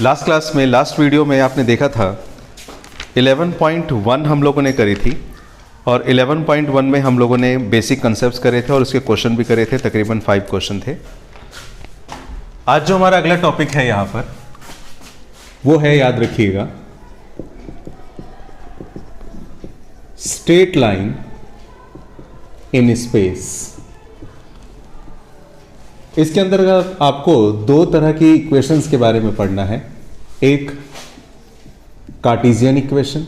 Last class में last video में आपने देखा था 11.1 हम लोगों ने करी थी और 11.1 में हम लोगों ने बेसिक कंसेप्ट्स करे थे और उसके क्वेश्चन भी करे थे, तकरीबन 5 क्वेश्चन थे। आज जो हमारा अगला टॉपिक है यहाँ पर वो है, याद रखिएगा, स्ट्रेट लाइन इन स्पेस। इसके अंदर आपको दो तरह की इक्वेशंस के बारे में पढ़ना है, एक कार्टेशियन इक्वेशन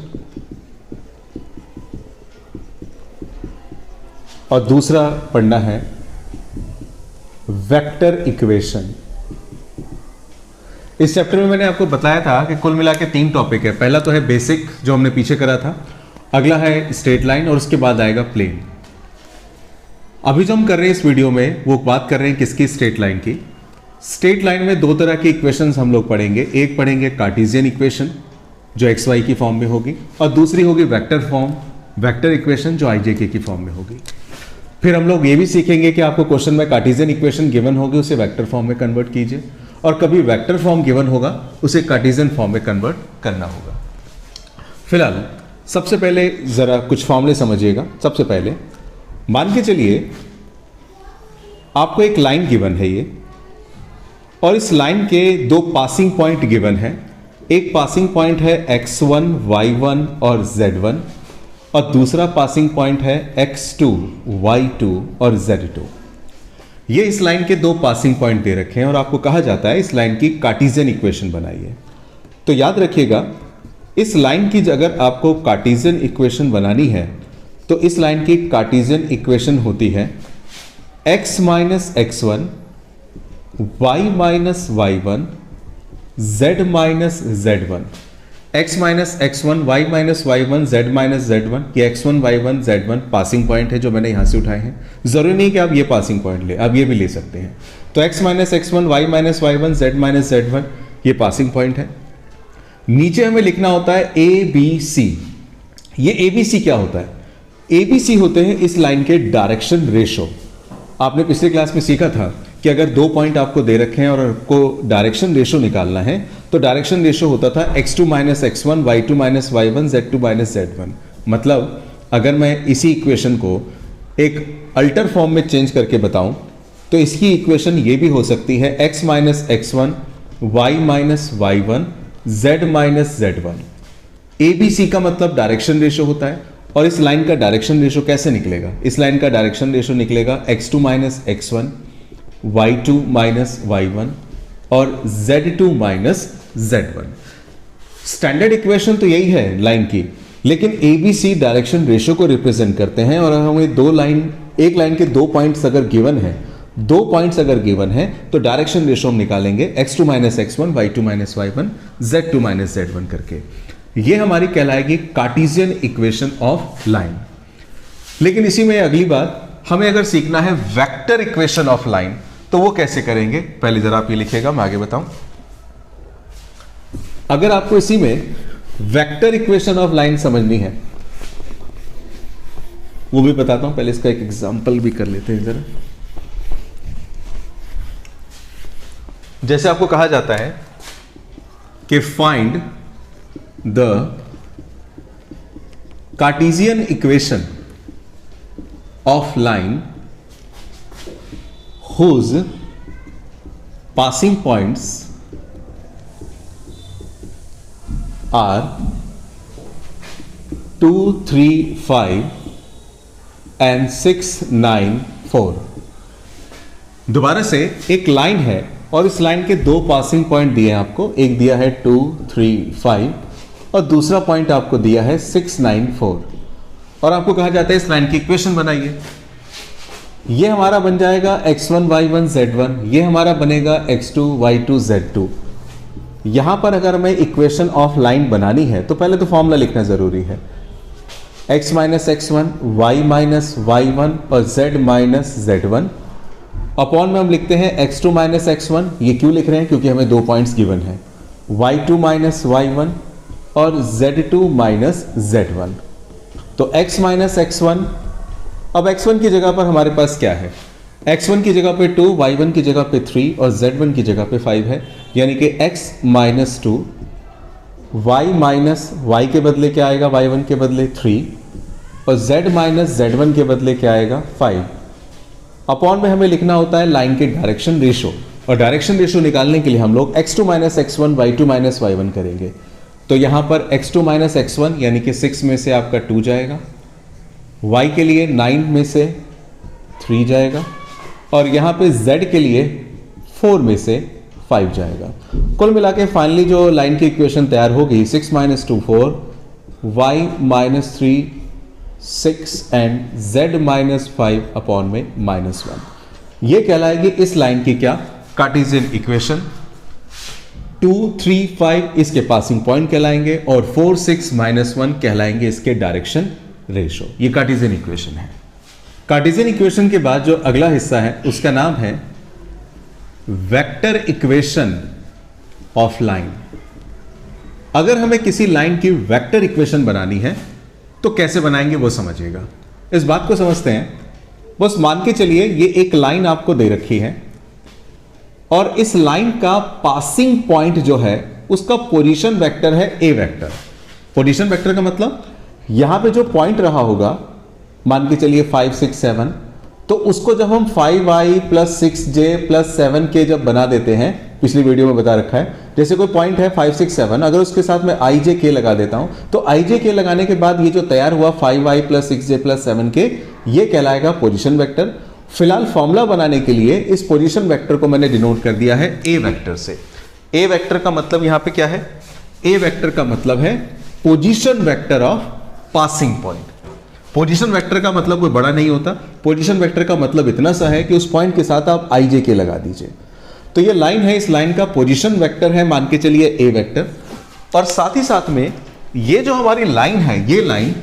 और दूसरा पढ़ना है वेक्टर इक्वेशन। इस चैप्टर में मैंने आपको बताया था कि कुल मिला के 3 टॉपिक है। पहला तो है बेसिक जो हमने पीछे करा था, अगला है स्ट्रेट लाइन और उसके बाद आएगा प्लेन। अभी जो हम कर रहे हैं इस वीडियो में वो बात कर रहे हैं किसकी? स्ट्रेट लाइन की। स्ट्रेट लाइन में 2 तरह की इक्वेशंस हम लोग पढ़ेंगे, एक पढ़ेंगे कार्टेशियन इक्वेशन जो एक्स वाई की फॉर्म में होगी और दूसरी होगी वेक्टर इक्वेशन जो आई जे के की फॉर्म में होगी। फिर हम लोग ये भी सीखेंगे कि आपको क्वेश्चन में कार्टेशियन इक्वेशन गिवन होगी उसे वेक्टर फॉर्म में कन्वर्ट कीजिए और कभी वेक्टर फॉर्म गिवन होगा उसे कार्टेशियन फॉर्म में कन्वर्ट करना होगा। फिलहाल सबसे पहले जरा कुछ फॉर्मूले समझिएगा। सबसे पहले मान के चलिए आपको एक लाइन गिवन है ये, और इस लाइन के 2 पासिंग पॉइंट गिवन है। एक पासिंग पॉइंट है x1, y1 और z1 और दूसरा पासिंग पॉइंट है x2, y2 और z2। ये इस लाइन के 2 पासिंग पॉइंट दे रखे हैं और आपको कहा जाता है इस लाइन की कार्टेशियन इक्वेशन बनाइए। तो याद रखिएगा, इस लाइन की अगर आपको कार्टेशियन इक्वेशन बनानी है तो इस लाइन की कार्टेशियन इक्वेशन होती है x minus x1, y minus y1, z minus z1। x minus x1, y minus y1, z minus z1, ये x1, y1, z1 passing point है जो मैंने यहां से उठाए हैं। जरूरी नहीं कि आप ये पासिंग पॉइंट ले, आप ये भी ले सकते हैं। तो x minus x1, y minus y1, z minus z1 ये पासिंग पॉइंट है। नीचे हमें लिखना होता है a b c। ये a b c क्या होता है? ABC होते हैं इस लाइन के डायरेक्शन रेशो। आपने पिछले क्लास में सीखा था कि अगर 2 पॉइंट आपको दे रखे हैं और आपको डायरेक्शन रेशो निकालना है तो डायरेक्शन रेशो होता था x2 minus x1, y2 minus y1, z2 minus z1। मतलब अगर मैं इसी इक्वेशन को एक अल्टर फॉर्म में चेंज करके बताऊं तो इसकी इक्वेशन ये भी हो सकती है x minus x1, y minus y1, z minus z1। ABC का मतलब डायरेक्शन रेशो होता है और इस लाइन का डायरेक्शन रेशो कैसे निकलेगा? इस लाइन का डायरेक्शन रेशो निकलेगा x2 minus x1, y2 minus y1 और z2 minus z1। Standard equation तो यही है लाइन की, लेकिन ABC डायरेक्शन रेशो को रिप्रेजेंट करते हैं और हमें एक लाइन के 2 पॉइंट्स अगर गिवन है, 2 पॉइंट्स अगर गिवन है तो डायरेक्शन रेशो हम निकालेंगे x2 minus x1, y2 minus y1, z2 minus z1 करके। ये हमारी कहलाएगी कार्टेशियन इक्वेशन ऑफ लाइन। लेकिन इसी में अगली बात, हमें अगर सीखना है वेक्टर इक्वेशन ऑफ लाइन तो वो कैसे करेंगे? पहले जरा आप ये लिखिएगा, मैं आगे बताऊं। अगर आपको इसी में वेक्टर इक्वेशन ऑफ लाइन समझनी है वो भी बताता हूं। पहले इसका एक एग्जांपल भी कर लेते हैं जरा। जैसे आपको कहा जाता है कि find the Cartesian equation of line whose passing points are 2, 3, 5 and 6, 9, 4। दोबारा से एक लाइन है और इस लाइन के 2 पासिंग पॉइंट दिए हैं आपको, एक दिया है 2, 3, 5 और दूसरा पॉइंट आपको दिया है 6, 9, 4 और आपको कहा जाता है इस लाइन की इक्वेशन बनाइए। ये हमारा बन जाएगा x1, y1, z1, ये हमारा बनेगा x2, y2, z2। यहां पर अगर हमें इक्वेशन ऑफ लाइन बनानी है तो पहले तो फॉर्मूला लिखना जरूरी है, x minus x1, y minus y1 और z माइनस z1 अपॉन में हम लिखते हैं x2 माइनस x1। ये क्यों लिख रहे हैं? क्योंकि हमें 2 पॉइंट्स गिवन है, y2 माइनस y1 और z2 माइनस z1। तो x माइनस x1, अब x1 की जगह पर हमारे पास क्या है? x1 की जगह पे 2, y1 की जगह पे 3 और z1 की जगह पे 5 है। यानी कि x minus 2, y minus Y के बदले क्या आएगा, y1 के बदले 3, और z माइनस z1 के बदले क्या आएगा 5। अपॉन में हमें लिखना होता है लाइन के डायरेक्शन रेशो, और डायरेक्शन रेशो निकालने के लिए हम लोग x2 minus x1 y2 minus y1 करेंगे। तो यहां पर x2 माइनस x1 यानी कि 6 में से आपका 2 जाएगा, y के लिए 9 में से 3 जाएगा, और यहां पे z के लिए 4 में से 5 जाएगा। कुल मिला के फाइनली जो लाइन की इक्वेशन तैयार होगी 6 minus 2 4, y minus 3 6 and z minus 5 upon में -1, ये कहलाएगी इस लाइन की क्या, कार्टेशियन इक्वेशन। 2 3 5 इसके पासिंग पॉइंट कहलाएंगे, और 4 6 -1 कहलाएंगे इसके डायरेक्शन रेशो। ये कार्टेशियन इक्वेशन है। कार्टेशियन इक्वेशन के बाद जो अगला हिस्सा है उसका नाम है वेक्टर इक्वेशन ऑफ लाइन। अगर हमें किसी लाइन की वेक्टर इक्वेशन बनानी है तो कैसे बनाएंगे वो समझिएगा। इस बात को समझते हैं। बस मान के चलिए ये एक लाइन आपको दे रखी है, और इस लाइन का पासिंग पॉइंट जो है उसका पोजीशन वेक्टर है ए वेक्टर। पोजीशन वेक्टर का मतलब यहां पे जो पॉइंट रहा होगा, मान के चलिए 5 6 7, तो उसको जब हम 5i plus 6j plus 7k जब बना देते हैं, पिछली वीडियो में बता रखा है, जैसे कोई पॉइंट है 5 6 7, अगर उसके साथ मैं ij k लगा देता हूं, तो ij k लगाने के बाद ये जो तैयार हुआ 5i plus 6j plus 7k, ये कहलाएगा पोजीशन वेक्टर। फिलहाल फॉर्मूला बनाने के लिए इस पोजीशन वेक्टर को मैंने डिनोट कर दिया है ए वेक्टर से। ए वेक्टर का मतलब यहां पे क्या है, ए वेक्टर का मतलब है position vector of passing point. Position vector का मतलब कोई बड़ा नहीं होता, पोजीशन वेक्टर का मतलब इतना सा है कि उस पॉइंट के साथ आप आई जे के लगा दीजिए। तो ये लाइन है, इस लाइन का पोजीशन वेक्टर है, मान के चलिए ए वेक्टर, और साथ ही साथ में ये जो हमारी लाइन है, ये लाइन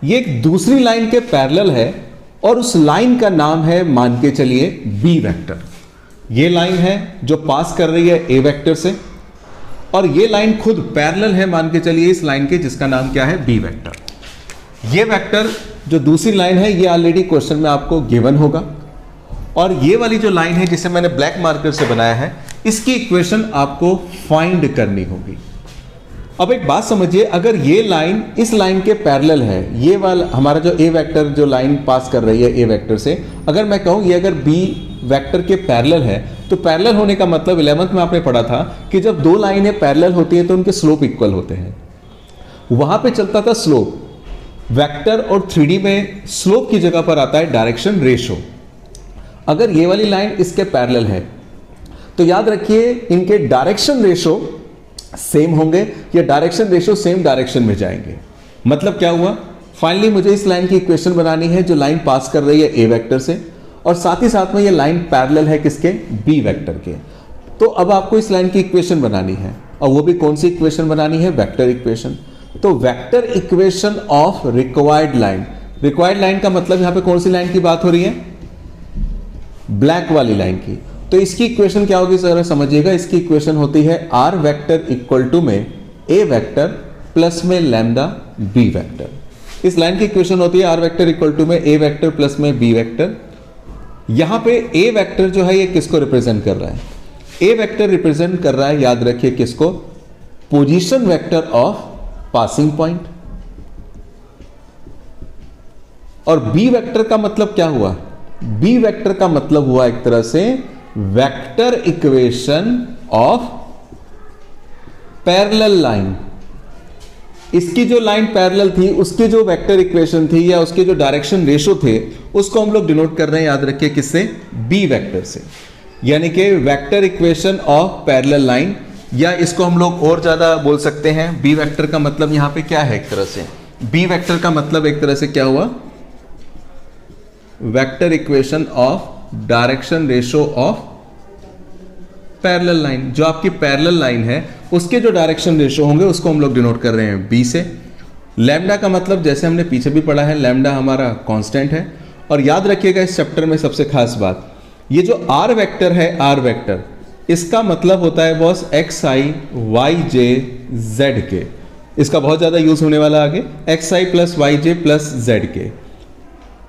ये एक दूसरी लाइन के पैरेलल है, और उस लाइन का नाम है मान के चलिए बी वेक्टर। ये लाइन है जो पास कर रही है ए वेक्टर से, और ये लाइन खुद पैरेलल है मान के चलिए इस लाइन के, जिसका नाम क्या है बी वेक्टर। ये वेक्टर जो दूसरी लाइन है ये ऑलरेडी क्वेश्चन में आपको गिवन होगा, और ये वाली जो लाइन है जिसे मैंने ब्लैक मार्कर से बनाया है, इसकी इक्वेशन आपको फाइंड करनी होगी। अब एक बात समझिए, अगर ये लाइन इस लाइन के पैरेलल है, ये वाला हमारा जो ए वेक्टर जो लाइन पास कर रही है ए वेक्टर से, अगर मैं कहूं ये अगर बी वेक्टर के पैरेलल है, तो पैरेलल होने का मतलब 11th में आपने पढ़ा था कि जब दो लाइनें पैरेलल होती हैं तो उनके स्लोप इक्वल होते हैं। वहां पे चलता था स्लोप वेक्टर, और 3D में स्लोप की जगह पर आता है डायरेक्शन रेशो। अगर ये वाली लाइन इसके पैरेलल है तो याद रखिए इनके डायरेक्शन रेशो सेम होंगे, या डायरेक्शन रेशो सेम डायरेक्शन में जाएंगे। मतलब क्या हुआ, फाइनली मुझे इस लाइन की इक्वेशन बनानी है जो लाइन पास कर रही है ए वेक्टर से, और साथ ही साथ में ये लाइन पैरेलल है किसके, बी वेक्टर के। तो अब आपको इस लाइन की इक्वेशन बनानी है, और वो भी कौन सी इक्वेशन बनानी है, वेक्टर इक्वेशन। तो vector equation of required line. Required line का मतलब यहां पे कौन सी लाइन की बात हो रही है, ब्लैक वाली लाइन की। तो इसकी इक्वेशन क्या होगी जरा समझिएगा। इसकी इक्वेशन होती है आर वेक्टर इक्वल टू में ए वेक्टर प्लस में लैम्डा बी वेक्टर। इस लाइन की इक्वेशन होती है आर वेक्टर इक्वल टू में ए वेक्टर प्लस में बी वेक्टर। यहां पे ए वेक्टर जो है ये किसको रिप्रेजेंट कर रहा है, ए वेक्टर रिप्रेजेंट कर रहा है, याद रखिए किसको, position vector of passing point. और बी वेक्टर का मतलब क्या हुआ, बी वेक्टर का मतलब हुआ एक तरह से vector equation of parallel line. इसकी जो लाइन पैरेलल थी उसकी जो वेक्टर इक्वेशन थी या उसके जो डायरेक्शन रेशो थे उसको हम लोग डिनोट कर रहे हैं, याद रखिए किससे, बी वेक्टर से। यानी कि vector equation of parallel line, या इसको हम लोग और ज्यादा बोल सकते हैं, बी वेक्टर का मतलब यहां पे क्या है, एक तरह से बी वेक्टर का मतलब एक तरह से क्या हुआ, vector equation of direction ratio of parallel line. जो आपकी पैरेलल लाइन है उसके जो डायरेक्शन रेशो होंगे उसको हम लोग डिनोट कर रहे हैं बी से। लैम्डा का मतलब जैसे हमने पीछे भी पढ़ा है, लैम्डा हमारा कांस्टेंट है। और याद रखिएगा इस चैप्टर में सबसे खास बात, ये जो आर वेक्टर है, आर वेक्टर इसका मतलब होता है बॉस एक्स आई वाई जे जेड के। इसका बहुत ज्यादा यूज होने वाला आगे, एक्स आई प्लस वाई जे प्लस जेड के।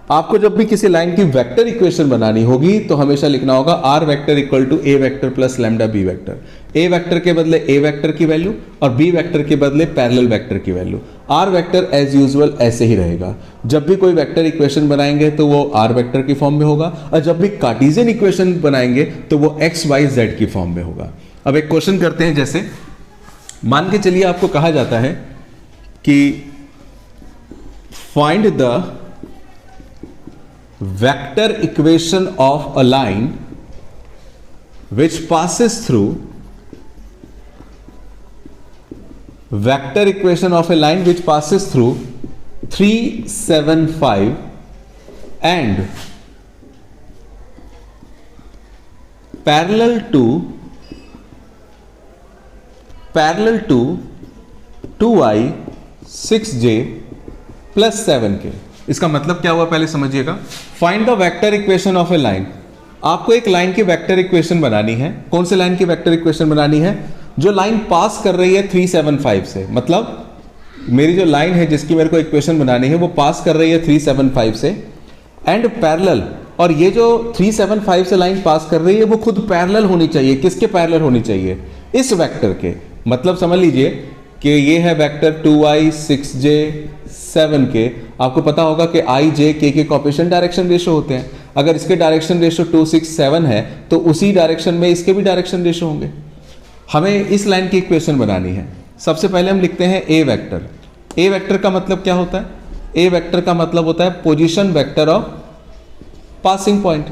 आपको जब भी किसी लाइन की वेक्टर इक्वेशन बनानी होगी तो हमेशा लिखना होगा R vector equal to A vector plus lambda B vector. A vector के बदले ए वेक्टर की वैल्यू और बी वेक्टर के बदले पैरेलल वेक्टर की value. R vector as usual ऐसे ही रहेगा, जब भी कोई वेक्टर इक्वेशन बनाएंगे तो वो आर वेक्टर की फॉर्म में होगा, और जब भी कार्टेशियन इक्वेशन बनाएंगे तो वो एक्स वाई जेड की फॉर्म में होगा। अब एक क्वेश्चन करते हैं, जैसे मान के चलिए आपको कहा जाता है कि find the vector equation of a line which passes through vector equation of a line which passes through 3 7 5 and parallel to 2i 6j plus 7k। इसका मतलब क्या हुआ पहले समझिएगा। Find the vector equation of A line. आपको एक line की vector equation बनानी है। कौन से लाइन की वेक्टर इक्वेशन बनानी है? जो लाइन पास कर रही है 3 7 5 से, मतलब मेरी जो लाइन है जिसकी मेरे को इक्वेशन बनानी है वो पास कर रही है 3 7 5 से, एंड पैरेलल, और ये जो 3 7 5 से लाइन पास कर रही है वो खुद पैरेलल होनी चाहिए। किसके पैरेलल होनी चाहिए? इस वेक्टर के। मतलब समझ लीजिए कि ये है वेक्टर 2i 6j 7k। आपको पता होगा कि i j k के कोएफिशिएंट डायरेक्शन रेशो होते हैं। अगर इसके डायरेक्शन रेशो 2 6 7 है तो उसी डायरेक्शन में इसके भी डायरेक्शन रेशो होंगे। हमें इस लाइन की इक्वेशन बनानी है। सबसे पहले हम लिखते हैं ए वेक्टर। ए वेक्टर का मतलब क्या होता है? ए वेक्टर का मतलब होता है position vector of passing point.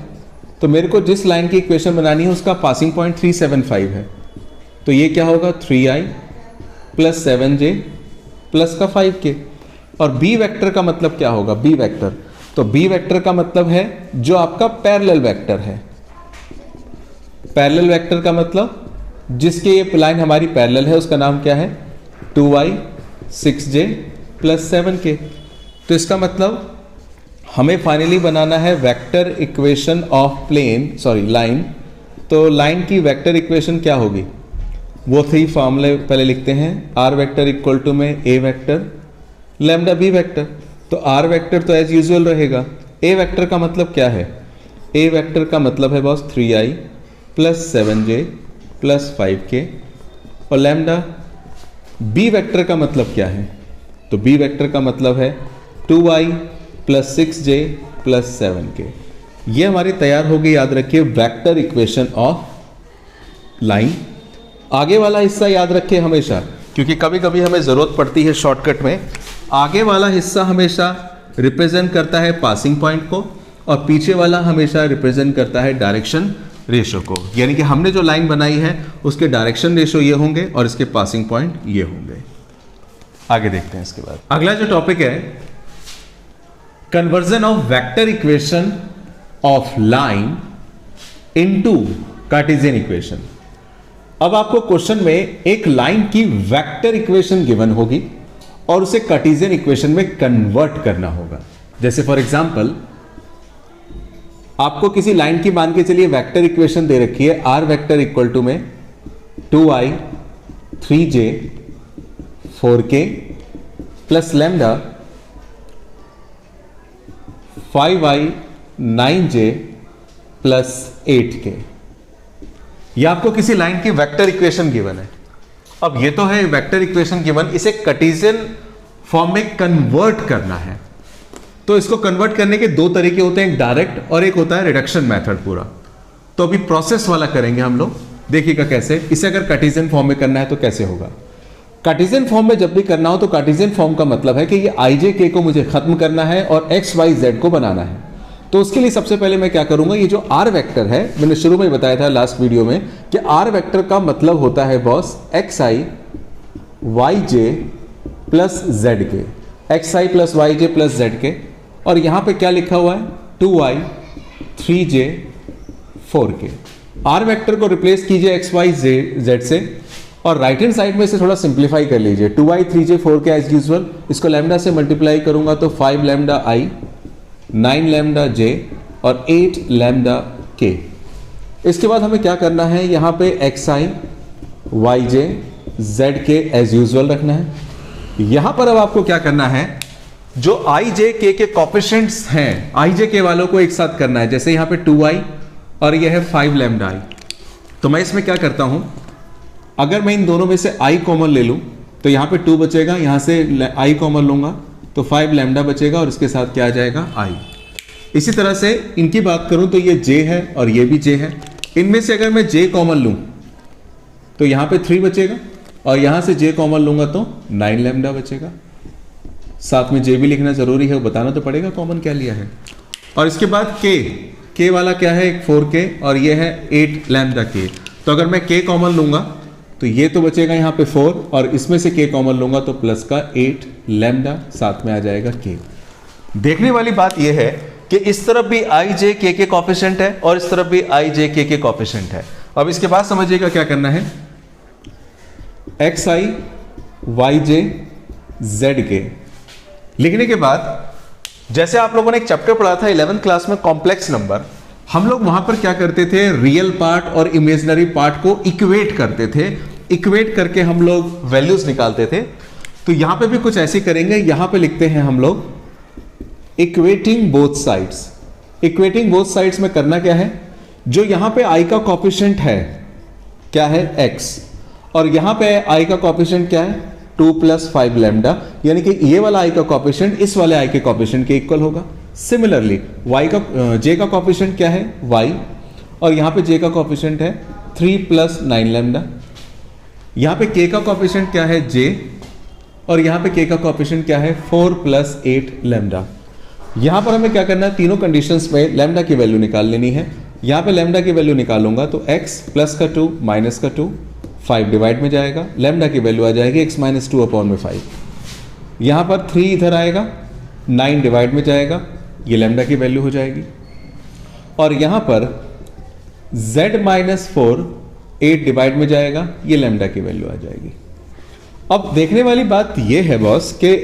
तो मेरे को जिस लाइन की इक्वेशन बनानी है उसका पासिंग पॉइंट 3 7 5 है, तो ये क्या होगा 3i प्लस 7j प्लस का 5k। और बी वेक्टर का मतलब क्या होगा? बी वेक्टर, तो बी वेक्टर का मतलब है जो आपका पैरेलल वेक्टर है। पैरेलल वेक्टर का मतलब जिसके ये लाइन हमारी पैरेलल है उसका नाम क्या है? 2i 6j plus 7k। तो इसका मतलब हमें फाइनली बनाना है वेक्टर इक्वेशन ऑफ लाइन। तो लाइन की वेक्टर इक्वेशन क्या होगी? वो 3 फॉर्मूले पहले लिखते हैं। आर वेक्टर इक्वल टू में ए वेक्टर लैम्डा बी वेक्टर। तो आर वेक्टर तो एज यूजुअल रहेगा। ए वेक्टर का मतलब क्या है? ए वेक्टर का मतलब है boss 3i plus 7j plus 5k। और लैम्डा बी वेक्टर का मतलब क्या है? तो बी वेक्टर का मतलब है 2i plus 6j plus 7k। ये हमारी तैयार हो गई, याद रखिए, वेक्टर इक्वेशन ऑफ लाइन। आगे वाला हिस्सा याद रखिए हमेशा, क्योंकि कभी कभी हमें जरूरत पड़ती है शॉर्टकट में। आगे वाला हिस्सा हमेशा रिप्रेजेंट करता है पासिंग पॉइंट को और पीछे वाला हमेशा रिप्रेजेंट करता है डायरेक्शन रेशो को। यानी कि हमने जो लाइन बनाई है उसके डायरेक्शन रेशो ये होंगे और इसके पासिंग पॉइंट ये होंगे। आगे देखते हैं इसके बाद। अगला जो टॉपिक है, conversion of vector equation of line into Cartesian equation. अब आपको क्वेश्चन में एक लाइन की वेक्टर इक्वेशन गिवन होगी और उसे कार्टेशियन इक्वेशन में कन्वर्ट करना होगा। जैसे फॉर एग्जांपल आपको किसी लाइन की मान के चलिए वेक्टर इक्वेशन दे रखी है, आर वेक्टर इक्वल टू में 2i 3j 4k plus lambda 5i 9j plus 8k। यह आपको किसी लाइन की वेक्टर इक्वेशन गिवन है। अब ये तो है वेक्टर इक्वेशन गिवन, इसे कार्टेशियन फॉर्म में कन्वर्ट करना है। तो इसको कन्वर्ट करने के दो तरीके होते हैं, एक डायरेक्ट और एक होता है रिडक्शन मेथड पूरा। तो अभी प्रोसेस वाला करेंगे हम लोग, देखिएगा कैसे। इसे अगर कार्टेशियन फॉर्म में करना है तो कैसे होगा। कार्टेशियन फॉर्म में जब भी करना हो तो कार्टेशियन फॉर्म का मतलब है कि ये i j k को मुझे खत्म करना है और x y z को बनाना है। तो उसके लिए सबसे पहले मैं क्या करूंगा, ये जो r वेक्टर है, मैंने शुरू में बताया था लास्ट वीडियो में कि r वेक्टर का मतलब होता है boss xi yj plus zk, xi plus yj plus zk। और यहां पे क्या लिखा हुआ है 2i 3j 4k। r vector को रिप्लेस कीजिए x y z से और राइट हैंड साइड में इसे थोड़ा सिंप्लीफाई कर लीजिए। 2i 3j 4k as usual, इसको लैम्डा से मल्टीप्लाई करूंगा तो 5 लैम्डा i 9 लैम्डा j और 8 लैम्डा k। इसके बाद हमें क्या करना है, यहाँ पे xi yj zk as usual रखना है। यहाँ पर अब आपको क्या करना है, जो आई जे के कॉफिशिएंट्स हैं, आई जे के वालों को एक साथ करना है। जैसे यहां पे 2i और यह है 5 लैम्डा i, तो मैं इसमें क्या करता हूं, अगर मैं इन दोनों में से i कॉमन ले लूं तो यहां पे 2 बचेगा, यहां से i कॉमन लूंगा तो 5 लैम्डा बचेगा और इसके साथ क्या आ जाएगा i। इसी तरह से इनकी बात करूं तो ये j है और ये भी j है। इनमें से अगर मैं j कॉमन लूं तो यहां पे 3 बचेगा और यहां से j कॉमन लूंगा तो 9 लैम्डा बचेगा। साथ में j भी लिखना जरूरी है, वो बताना तो पड़ेगा कॉमन क्या लिया है। और इसके बाद k वाला क्या है, एक 4k और ये है 8 लैम्डा k। तो अगर मैं k कॉमन लूंगा तो ये तो बचेगा यहाँ पे 4 और इसमें से k कॉमन लूंगा तो प्लस का 8 लैम्डा, साथ में आ जाएगा k। देखने वाली बात यह है कि इस तरफ भी i j k के कॉफिशिएंट है और इस तरफ भी i j k के कॉफिशिएंट है। अब इसके बाद समझिएगा क्या करना है, xi yj zk लिखने के बाद जैसे आप लोगों ने एक चैप्टर पढ़ा था 11th क्लास में कॉम्प्लेक्स नंबर, हम लोग वहां पर क्या करते थे, रियल पार्ट और इमेजिनरी पार्ट को इक्वेट करते थे। इक्वेट करके हम लोग वैल्यूज निकालते थे। तो यहां पे भी कुछ ऐसे करेंगे। यहां पे लिखते हैं हम लोग equating both sides. Equating both sides में करना क्या है, जो यहां पे i का कॉफिशिएंट है क्या है x, और यहां पे i का कॉफिशिएंट क्या है 2 + 5 लैम्डा, यानी कि ये वाला i का कॉफिशिएंट इस वाले i के कॉफिशिएंट के इक्वल होगा। सिमिलरली j का कॉफिशिएंट क्या है y, और यहां पे j का कॉफिशिएंट है 3 + 9 लैम्डा। यहां पे k का कॉफिशिएंट क्या है j, और यहां पे k का कॉफिशिएंट क्या है 4 + 8 लैम्डा। यहां पर हमें क्या करना है, तीनों कंडीशंस में लैम्डा की वैल्यू निकाल लेनी है। यहां पे लैम्डा की वैल्यू निकालूंगा तो x प्लस का 2 माइनस का 2 5 डिवाइड में जाएगा, लैम्डा की वैल्यू आ जाएगी x - 2/5। यहां पर 3 इधर आएगा, 9 डिवाइड में जाएगा, ये लैम्डा की वैल्यू हो जाएगी। और यहां पर z - 4 8 डिवाइड में जाएगा, ये लैम्डा की वैल्यू आ जाएगी। अब देखने वाली बात यह है बॉस कि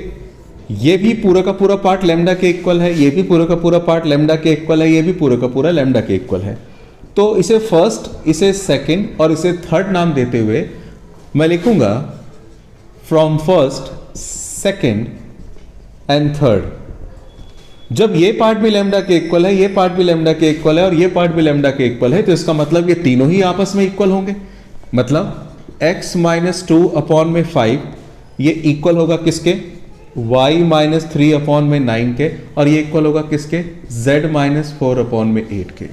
ये भी पूरा का पूरा पार्ट लैम्डा के इक्वल है, ये भी पूरा का पूरा पार्ट लैम्डा के इक्वल है, ये भी पूरा का पूरा लैम्डा के इक्वल है। तो इसे फर्स्ट, इसे सेकंड और इसे थर्ड नाम देते हुए मैं लिखूंगा from first, second and third. जब ये पार्ट भी लैम्डा के इक्वल है, ये पार्ट भी लैम्डा के इक्वल है और ये पार्ट भी लैम्डा के इक्वल है, तो इसका मतलब ये तीनों ही आपस में इक्वल होंगे। मतलब x - 2/5 ये इक्वल होगा किसके, y - 3/9 के, और ये इक्वल होगा किसके, z - 4/8 के।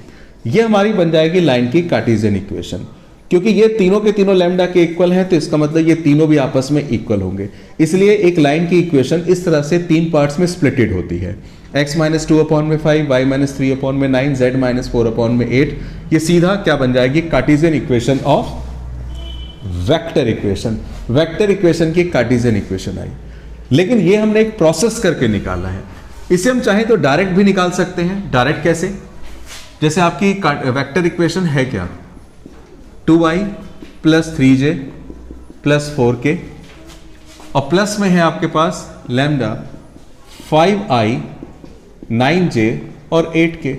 ये हमारी बन जाएगी लाइन की कार्टेशियन इक्वेशन। क्योंकि ये तीनों के तीनों लैम्डा के इक्वल हैं तो इसका मतलब ये तीनों भी आपस में इक्वल होंगे। इसलिए एक लाइन की इक्वेशन इस तरह से 3 पार्ट्स में स्प्लिटेड होती है, x - 2/5, y - 3/9, z - 4/8। ये सीधा क्या बन जाएगी, Cartesian equation of vector equation. Vector equation की कार्टेशियन इक्वेशन आई। लेकिन ये हमने एक प्रोसेस करके निकाला है। इसे हम चाहें तो डायरेक्ट भी निकाल सकते हैं। डायरेक्ट कैसे, जैसे आपकी वेक्टर इक्वेशन है क्या, 2i + 3j + 4k और प्लस में है आपके पास लैम्डा 5i 9j और 8k।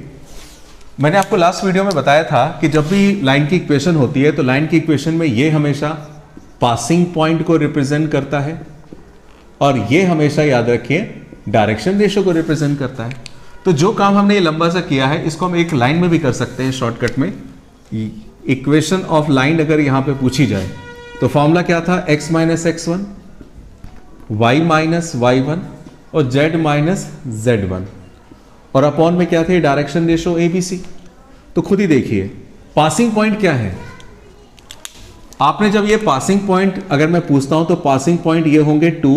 मैंने आपको लास्ट वीडियो में बताया था कि जब भी लाइन की इक्वेशन होती है तो लाइन की इक्वेशन में ये हमेशा पासिंग पॉइंट को रिप्रेजेंट करता है और ये हमेशा याद रखिए डायरेक्शन रेशो को रिप्रेजेंट करता है। तो जो काम हमने ये लंबा सा किया है इसको हम एक लाइन में भी कर सकते हैं शॉर्टकट में। इक्वेशन ऑफ लाइन अगर यहां पे पूछी जाए तो फॉर्मूला क्या था, x - x1, y - y1 और z - z1, और अपॉन में क्या थे, डायरेक्शन रेशो ABC। तो खुद ही देखिए पासिंग पॉइंट क्या है। आपने जब ये पासिंग पॉइंट अगर मैं पूछता हूं तो पासिंग पॉइंट ये होंगे 2,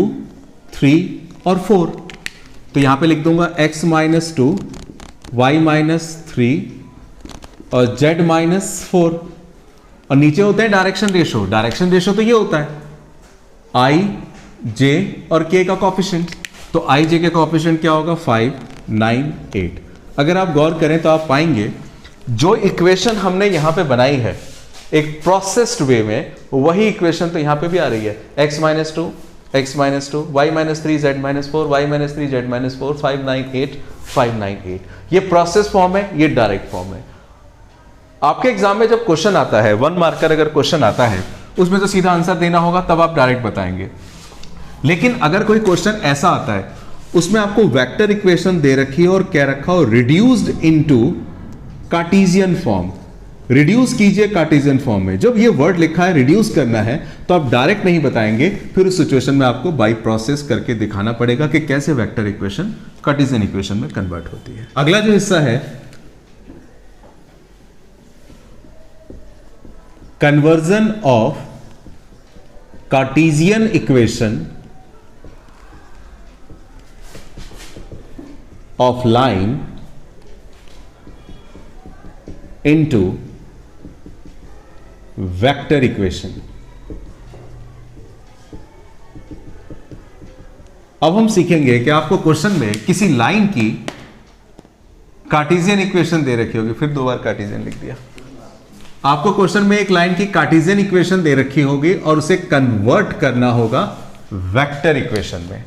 3 और 4। तो यहां पे लिख दूंगा x - 2, y - 3 और z - 4, और नीचे होते हैं डायरेक्शन रेशो। डायरेक्शन रेशो तो ये होता है i, j और k का कॉफिशिएंट। तो i, j के कॉफिशिएंट क्या होगा, 5, 9, 8। अगर आप गौर करें तो आप पाएंगे जो इक्वेशन हमने यहां पे बनाई है एक प्रोसेस्ड वे में, वही इक्वेशन तो यहां पे भी आ रही है, x - 2, x - 2, y - 3, z - 4, y - 3, z - 4, 5, 9, 8, 5, 9, 8। ये प्रोसेस फॉर्म है, ये डायरेक्ट फॉर्म है। आपके एग्जाम में जब क्वेश्चन आता है 1 मार्कर अगर क्वेश्चन आता है उसमें तो सीधा आंसर देना होगा, तब आप डायरेक्ट बताएंगे। लेकिन अगर कोई क्वेश्चन ऐसा आता है उसमें आपको वेक्टर इक्वेशन दे रखी है और क्या रखा हो, reduced into Cartesian form. Reduce कीजिए कार्टेशियन फॉर्म में। जब ये वर्ड लिखा है रिड्यूस करना है तो आप डायरेक्ट नहीं बताएंगे, फिर उस सिचुएशन में आपको बाई प्रोसेस करके दिखाना पड़ेगा कि कैसे वेक्टर इक्वेशन कार्टेशियन इक्वेशन में कन्वर्ट होती है। अगला जो हिस्सा है conversion of Cartesian equation of line into vector equation. अब हम सीखेंगे कि आपको क्वेश्चन में किसी लाइन की कार्टेशियन इक्वेशन दे रखी होगी, फिर दो बार कार्टेशियन लिख दिया। आपको क्वेश्चन में एक लाइन की कार्टेशियन इक्वेशन दे रखी होगी और उसे कन्वर्ट करना होगा वेक्टर इक्वेशन में।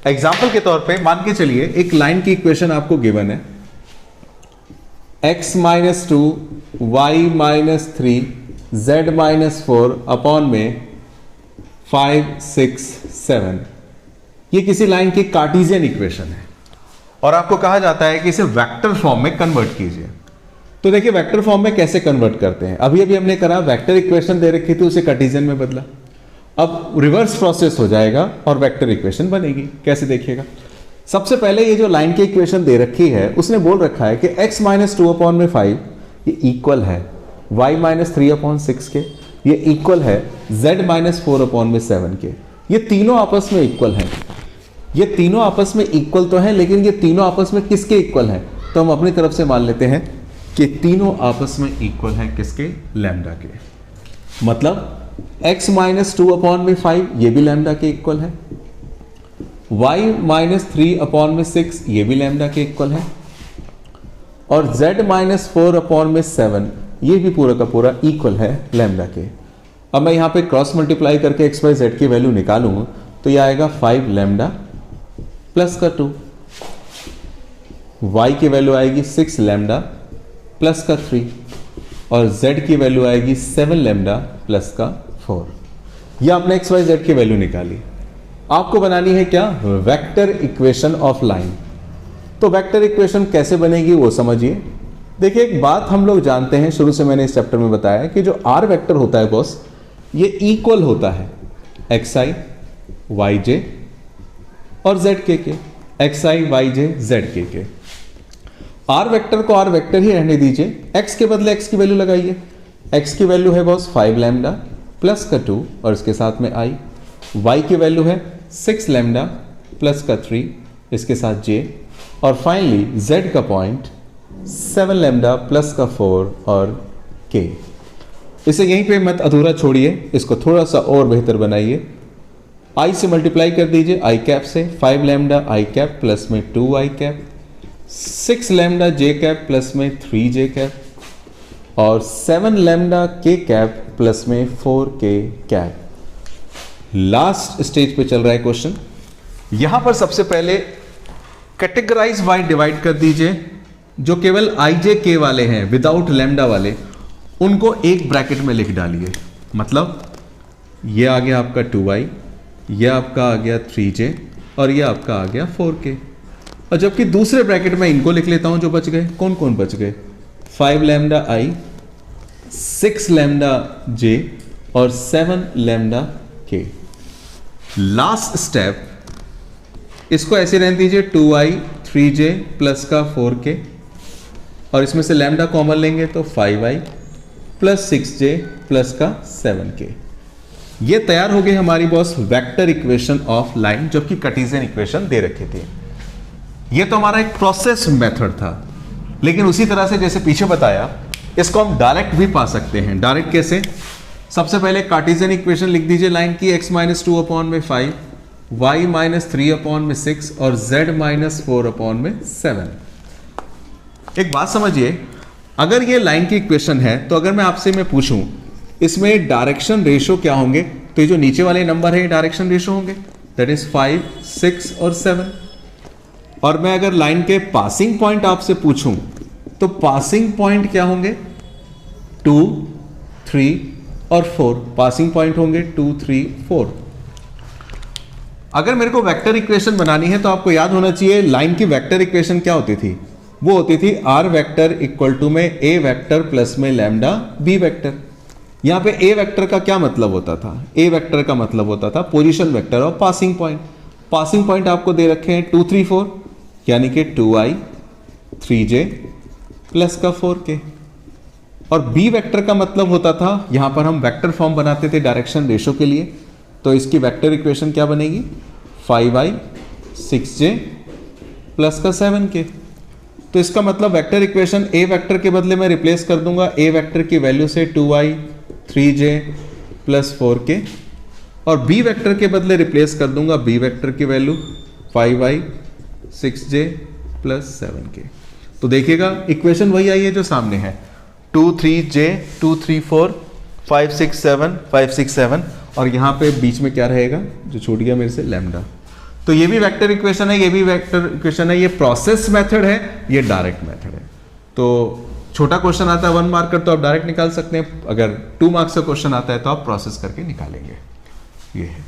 एग्जांपल के तौर पे मान के चलिए एक लाइन की इक्वेशन आपको गिवन है, x minus 2 Y minus 3 z minus 4 upon में 5 6 7। ये किसी लाइन की कार्टेशियन इक्वेशन है और आपको कहा जाता है कि इसे वेक्टर फॉर्म में कन्वर्ट कीजिए। तो देखिए वेक्टर फॉर्म में कैसे कन्वर्ट करते हैं। अभी अभी हमने करा, वेक्टर इक्वेशन दे रखी थी, उसे कार्टेशियन में बदला। अब रिवर्स प्रोसेस हो जाएगा और वेक्टर इक्वेशन बनेगी। कैसे देखिएगा, सबसे पहले ये जो लाइन की इक्वेशन दे रखी है उसने बोल रखा है कि x माइनस 2 अपॉन में 5 ये इक्वल है y माइनस 3 अपॉन 6 के, ये इक्वल है z माइनस 4 अपॉन में 7 के। ये तीनों आपस में इक्वल हैं। ये तीनों आपस में इक्वल तो हैं, लेकिन ये तीनों आपस में किसके इक्वल हैं? तो हम अपनी तरफ से मान लेते हैं कि तीनों आपस में इक्वल हैं किसके? लैम्डा के। मतलब x माइनस 2 अपॉन में 5 ये भी लैम्डा के इक्वल है, y माइनस 3 अपॉन में 6 ये भी लैम्डा के इक्वल है, और z माइनस 4 अपॉन में 7 ये भी पूरा का पूरा इक्वल है लैम्डा के। अब मैं यहां पे क्रॉस मल्टीप्लाई करके x बाई z की वैल्यू निकालूंगा तो ये आएगा 5 लैम्डा प्लस का 2, y की वैल्यू आएगी 6 लैम्डा प्लस का 3 और z की वैल्यू आएगी 7 लैम्डा प्लस का 4। यह आपने x y z की वैल्यू निकाली। आपको बनानी है क्या? Vector equation of line. तो वेक्टर इक्वेशन कैसे बनेगी वो समझिए। देखिए एक बात हम लोग जानते हैं, शुरू से मैंने इस चैप्टर में बताया कि जो r वेक्टर होता है बॉस, ये इक्वल होता है xi yj और zk के, xi yj zk के। r वेक्टर को r वेक्टर ही रहने दीजिए, x के बदले x की वैल्यू लगाइए। x की वैल्यू है बॉस 5 लैम्डा प्लस का 2 और इसके साथ में i, y की वैल्यू है 6 लैम्डा प्लस का 3 इसके साथ j, और फाइनली z का पॉइंट 7 लैम्डा प्लस का 4 और k। इसे यहीं पे मत अधूरा छोड़िए, इसको थोड़ा सा और बेहतर बनाइए। i से मल्टीप्लाई कर दीजिए i कैप से, 5 लैम्डा i कैप प्लस में 2 i cap, 6 lambda j cap plus में 3 j कैप और 7 लैम्डा k कैप प्लस में 4 k कैप। लास्ट स्टेज पे चल रहा है क्वेश्चन। यहां पर सबसे पहले कैटेगराइज बाय डिवाइड कर दीजिए। जो केवल i j k वाले हैं विदाउट लैम्डा वाले, उनको एक ब्रैकेट में लिख डालिए। मतलब ये आ गया आपका 2i, ये आपका आ गया 3j और ये आपका आ गया 4k। और जबकि दूसरे ब्रैकेट में इनको लिख लेता हूं जो बच गए। कौन कौन बच गए? 5 लैम्डा i, 6 लैम्डा j और 7 लैम्डा k। लास्ट स्टेप, इसको ऐसे रहने दीजिए 2i 3j प्लस का 4k और इसमें से लैम्डा कॉमन लेंगे तो 5i प्लस 6j प्लस का 7k। ये तैयार हो गई हमारी boss vector equation of line, जबकि कार्टेशियन इक्वेशन दे रखी थी। ये तो हमारा एक प्रोसेस मेथड था, लेकिन उसी तरह से जैसे पीछे बताया, इसको हम डायरेक्ट भी पा सकते हैं। डायरेक्ट कैसे? सबसे पहले कार्टेशियन इक्वेशन लिख दीजिए लाइन की, x माइनस 2 अपॉन में 5, y माइनस 3 अपॉन में 6 और z माइनस 4 अपॉन में 7। एक बात समझिए, अगर ये लाइन की इक्वेशन है तो अगर मैं आपसे पूछूं इसमें डायरेक्शन रेशो क्या होंगे, तो ये जो नीचे वाले नंबर है डायरेक्शन रेशो होंगे, दैट इज 5 6 और 7। और मैं अगर लाइन के पासिंग पॉइंट आपसे पूछूं तो पासिंग पॉइंट क्या होंगे? 2 3 और 4 पासिंग पॉइंट होंगे 2 3 4। अगर मेरे को वेक्टर इक्वेशन बनानी है तो आपको याद होना चाहिए लाइन की वेक्टर इक्वेशन क्या होती थी, वो होती थी आर वेक्टर इक्वल टू में ए वेक्टर प्लस में लैम्डा बी वेक्टर। यहां पे ए वेक्टर का क्या मतलब होता था, ए वेक्टर का मतलब होता था position vector of passing point. Passing point आपको दे रखे हैं 2 3 4, यानी कि 2i 3j प्लस का 4k। और बी वेक्टर का मतलब होता था, यहां पर हम वेक्टर फॉर्म बनाते थे डायरेक्शन रेशो के लिए, तो इसकी वेक्टर इक्वेशन क्या बनेगी 5i 6j प्लस का 7k। तो इसका मतलब वेक्टर इक्वेशन ए वेक्टर के बदले में रिप्लेस कर दूंगा ए वेक्टर की वैल्यू से 2i 3j प्लस 4k, और बी वेक्टर के बदले रिप्लेस कर दूंगा बी वेक्टर की value 5i 6j plus 7k। तो देखिएगा इक्वेशन वही आई है जो सामने है, 2 3j 2 3 4 5 6 7 5 6 7, और यहाँ पे बीच में क्या रहेगा जो छूट गया मेरे से, लैम्डा। तो ये भी वेक्टर इक्वेशन है, ये भी वेक्टर इक्वेशन है, ये प्रोसेस मेथड है, ये डायरेक्ट मेथड है। तो छोटा क्वेश्चन आता है 1 मार्कर तो आप डायरेक्ट निकाल सकते हैं, अगर 2 मार्क्स का क्वेश्चन आता है तो आप प्रोसेस करके निकालेंगे। ये है।